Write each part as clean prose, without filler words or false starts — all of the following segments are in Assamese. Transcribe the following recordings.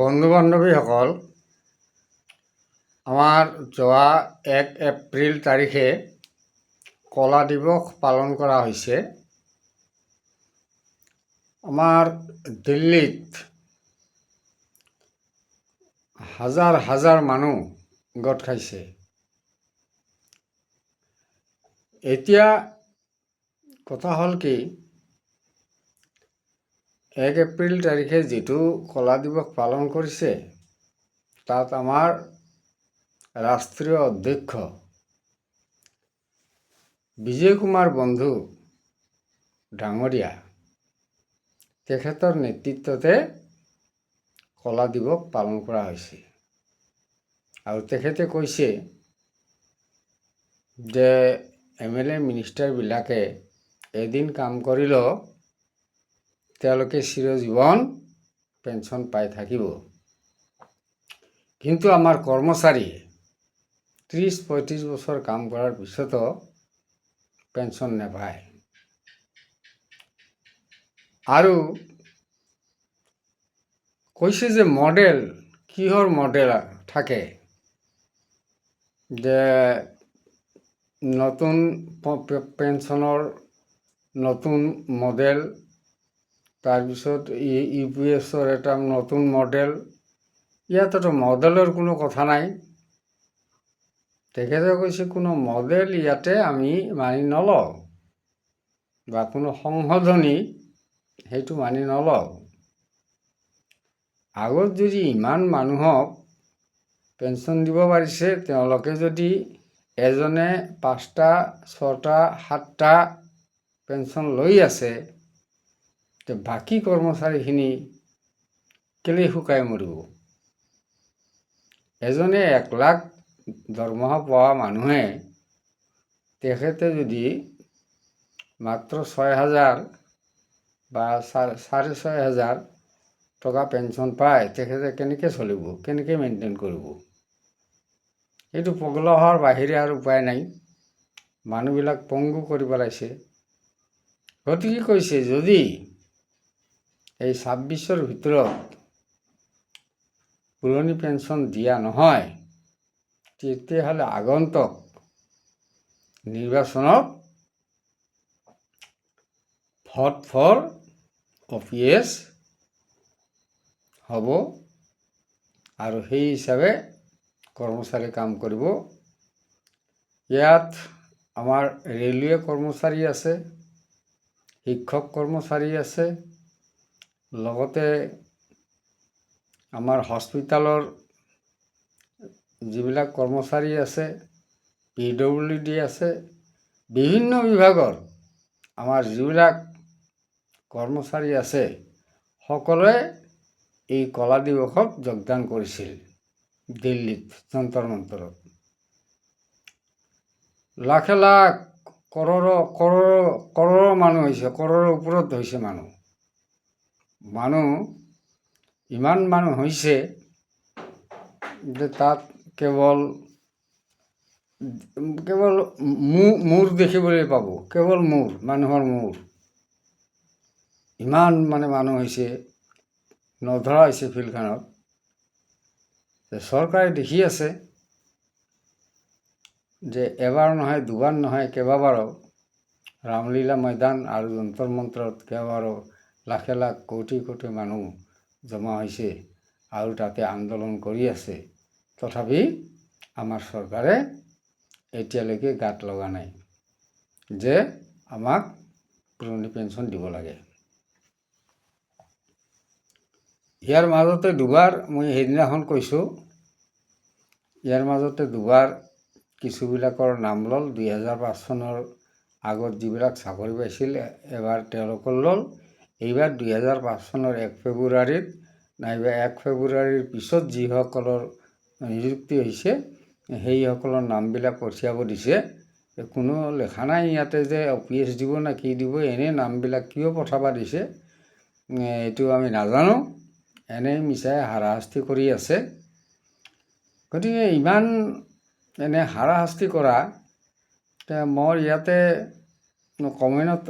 বন্ধু বান্ধৱীসকল, আমাৰ যোৱা 1 এপ্ৰিল তাৰিখে কলা দিৱস পালন কৰা হৈছে। আমাৰ দিল্লীত হাজাৰ হাজাৰ মানুহ গোট খাইছে। এতিয়া কথা হ'ল কি, 1 এপ্ৰিল তাৰিখে যিটো কলা দিৱস পালন কৰিছে, তাত আমাৰ ৰাষ্ট্ৰীয় অধ্যক্ষ বিজয় কুমাৰ বন্ধু ডাঙৰীয়া তেখেতৰ নেতৃত্বতে কলা দিৱস পালন কৰা হৈছে। আৰু তেখেতে কৈছে যে MLA মিনিষ্টাৰবিলাকে এদিন কাম কৰিলেও তেওঁলোকে চিৰজীৱন পেঞ্চন পাই থাকিব, কিন্তু আমাৰ কৰ্মচাৰীয়ে 30-35 বছৰ কাম কৰাৰ পিছতো পেঞ্চন নাপায়। আৰু কৈছে যে মডেল, কিহৰ মডেল থাকে, যে নতুন পেঞ্চনৰ নতুন মডেল, তাৰপিছত UPSৰ এটা নতুন মডেল। ইয়াততো মডেলৰ কোনো কথা নাই। তেখেতে কৈছে কোনো মডেল ইয়াতে আমি মানি নলওঁ, বা কোনো সংশোধনী সেইটো মানি নলওঁ। আগত যদি ইমান মানুহক পেঞ্চন দিব পাৰিছে, তেওঁলোকে যদি এজনে 5টা 6টা 7টা পেঞ্চন লৈ আছে, তে বাকী কৰ্মচাৰীখিনি কেলে শুকাই মৰিব? এজনে 1 লাখ দৰমহা পোৱা মানুহে তেখেতে যদি মাত্ৰ 6,000 বা 6,500 টকা পেঞ্চন পায়, তেখেতে কেনেকৈ চলিব, কেনেকৈ মেইনটেইন কৰিব? এইটো পগলা হোৱাৰ বাহিৰে আৰু উপায় নাই। মানুহবিলাক পংগু কৰি পেলাইছে। গতিকে কৈছে যদি এই 26ৰ ভিতৰত পুৰণি পেঞ্চন দিয়া নহয়, তেতিয়াহ'লে আগন্তুক নিৰ্বাচনত ভোট ফৰ OPS হ'ব, আৰু সেই হিচাপে কৰ্মচাৰী কাম কৰিব। ইয়াত আমাৰ ৰেলৱে কৰ্মচাৰী আছে, শিক্ষক কৰ্মচাৰী আছে, লগতে আমাৰ হস্পিটালৰ যিবিলাক কৰ্মচাৰী আছে, PWD আছে, বিভিন্ন বিভাগৰ আমাৰ যিবিলাক কৰ্মচাৰী আছে, সকলোৱে এই কলা দিৱসত যোগদান কৰিছিল। দিল্লীত যন্তৰ মন্তৰত লাখে লাখ কৰোৰৰ মানুহ হৈছে, কৰোৰৰ ওপৰত হৈছে মানুহ ইমান মানুহ হৈছে যে তাত কেৱল মূৰ দেখিবলৈ পাব, কেৱল মানুহৰ মূৰ। ইমান মানুহ হৈছে, নধৰা হৈছে ফিল্ডখনত। চৰকাৰে দেখি আছে যে এবাৰ নহয়, দুবাৰ নহয়, কেইবাবাৰো ৰামলীলা ময়দান আৰু যন্তৰ মন্তৰত কেইবাবাৰো লাখে লাখ কোটি কোটি মানুহ জমা হৈছে আৰু তাতে আন্দোলন কৰি আছে। তথাপি আমাৰ চৰকাৰে এতিয়ালৈকে গাত লগা নাই যে আমাক পুৰণি পেঞ্চন দিব লাগে। ইয়াৰ মাজতে দুবাৰ, মই সেইদিনাখন কৈছোঁ, ইয়াৰ মাজতে দুবাৰ কিছুবিলাকৰ নাম ল'ল। 2005 চনৰ আগত যিবিলাক চাকৰি পাইছিল, এবাৰ তেওঁলোকৰ ল'ল। এইবাৰ 2005 চনৰ 1 ফেব্ৰুৱাৰীত নাইবা 1 ফেব্ৰুৱাৰীৰ পিছত যিসকলৰ নিযুক্তি হৈছে, সেইসকলৰ নামবিলাক পঠিয়াব দিছে। কোনো লেখা নাই ইয়াতে যে OPS দিব না কি দিব। এনেই নামবিলাক কিয় পঠাব দিছে এইটো আমি নাজানো। এনেই মিছাই হাৰাশাস্তি কৰি আছে। গতিকে ইমান এনে হাৰাশাস্তি কৰা, মোৰ ইয়াতে কমেণ্টত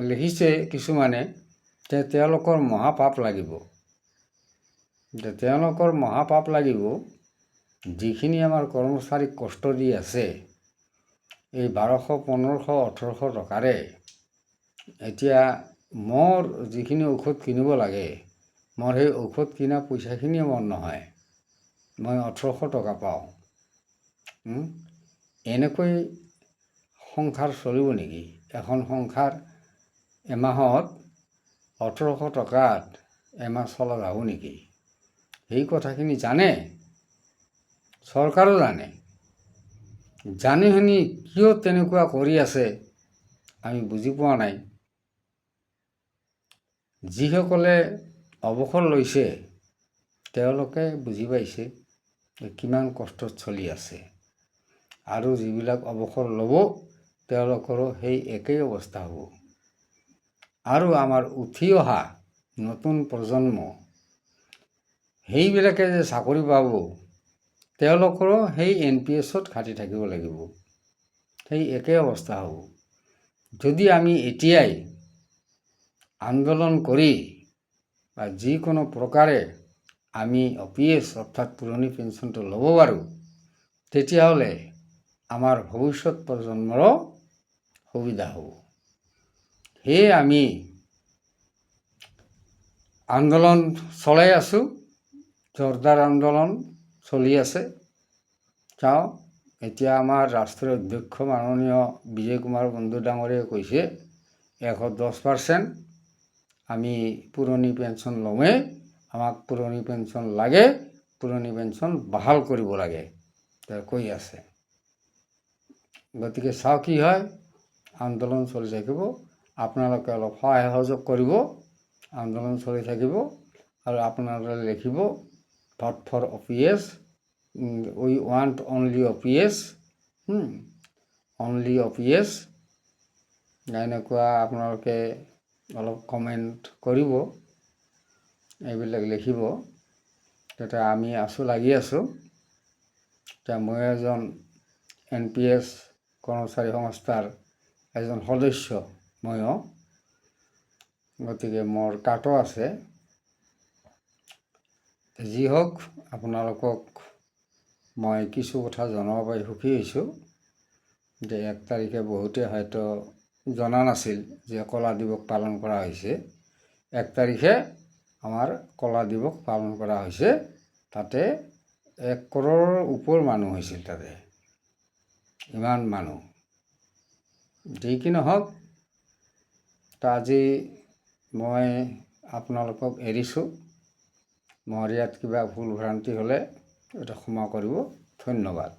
লিখিছে কিছুমানে যে তেওঁলোকৰ মহাপাপ লাগিব। যে তেওঁলোকৰ মহাপাপ লাগিব। যিখিনি আমাৰ কৰ্মচাৰীক কষ্ট দি আছে, এই 1200, 1500, 1800 টকাৰে এতিয়া মোৰ যিখিনি ঔষধ কিনিব লাগে, মোৰ সেই ঔষধ কিনা পইচাখিনিও মোৰ নহয়। মই 1800 টকা পাওঁ। এনেকৈ সংসাৰ চলিব নেকি? এখন সংসাৰ এমাহত 1800 টকাত এমাহ চলা যাব নেকি? সেই কথাখিনি জানে, চৰকাৰো জানে। জানি শুনি কিয় তেনেকুৱা কৰি আছে আমি বুজি পোৱা নাই। যিসকলে অৱসৰ লৈছে তেওঁলোকে বুজি পাইছে কিমান কষ্টত চলি আছে, আৰু যিবিলাক অৱসৰ ল'ব তেওঁলোকৰো সেই একেই অৱস্থা হ'ব। আৰু আমাৰ উঠি অহা নতুন প্ৰজন্ম সেইবিলাকে যে চাকৰি পাব, তেওঁলোকৰো সেই NPSত খাটি থাকিব লাগিব। সেই একেই অৱস্থা হ'ব। যদি আমি এতিয়াই আন্দোলন কৰি বা যিকোনো প্ৰকাৰে আমি OPS অৰ্থাৎ পুৰণি পেঞ্চনটো ল'ব পাৰোঁ, তেতিয়াহ'লে আমাৰ ভৱিষ্যত প্ৰজন্মৰো সুবিধা হ'ব। সেয়ে আমি আন্দোলন চলাই আছোঁ। জোৰদাৰ আন্দোলন চলি আছে। চাওঁ, এতিয়া আমাৰ ৰাষ্ট্ৰীয় অধ্যক্ষ মাননীয় বিজয় কুমাৰ বন্ধু ডাঙৰীয়াই কৈছে 110% আমি পুৰণি পেঞ্চন ল'মেই, আমাক পুৰণি পেঞ্চন লাগে, পুৰণি পেঞ্চন বাহাল কৰিব লাগে, তেওঁ কৈ আছে। গতিকে চাওঁ কি হয়, আন্দোলন চলি থাকিব। আপোনালোকে অলপ সহায় সহযোগ কৰিব, আন্দোলন চলি থাকিব। আৰু আপোনালোকে লিখিব vote for OPS, we want only OPS, only OPS। এনেকুৱা আপোনালোকে অলপ কমেণ্ট কৰিব, এইবিলাক লিখিব। তেতিয়া আমি লাগি আছোঁ। এতিয়া মই এজন NPS কৰ্মচাৰী সংস্থাৰ এজন সদস্য ময়ো, গতিকে মোৰ কাৰ্ডো আছে। যি হওক, আপোনালোকক মই কিছু কথা জনাব পাৰি সুখী হৈছোঁ যে 1 তাৰিখে বহুতে হয়তো জনা নাছিল যে কলা দিৱস পালন কৰা হৈছে। 1 তাৰিখে আমাৰ কলা দিৱস পালন কৰা হৈছে। তাতে 1 কৰোৰৰ ওপৰ মানুহ হৈছিল। তাতে ইমান মানুহ। যি কি নহওক, আজি মই আপোনালোকক এৰিছোঁ। মোৰ ইয়াত কিবা ভুল ভ্ৰান্তি হ'লে এটা ক্ষমা কৰিব। ধন্যবাদ।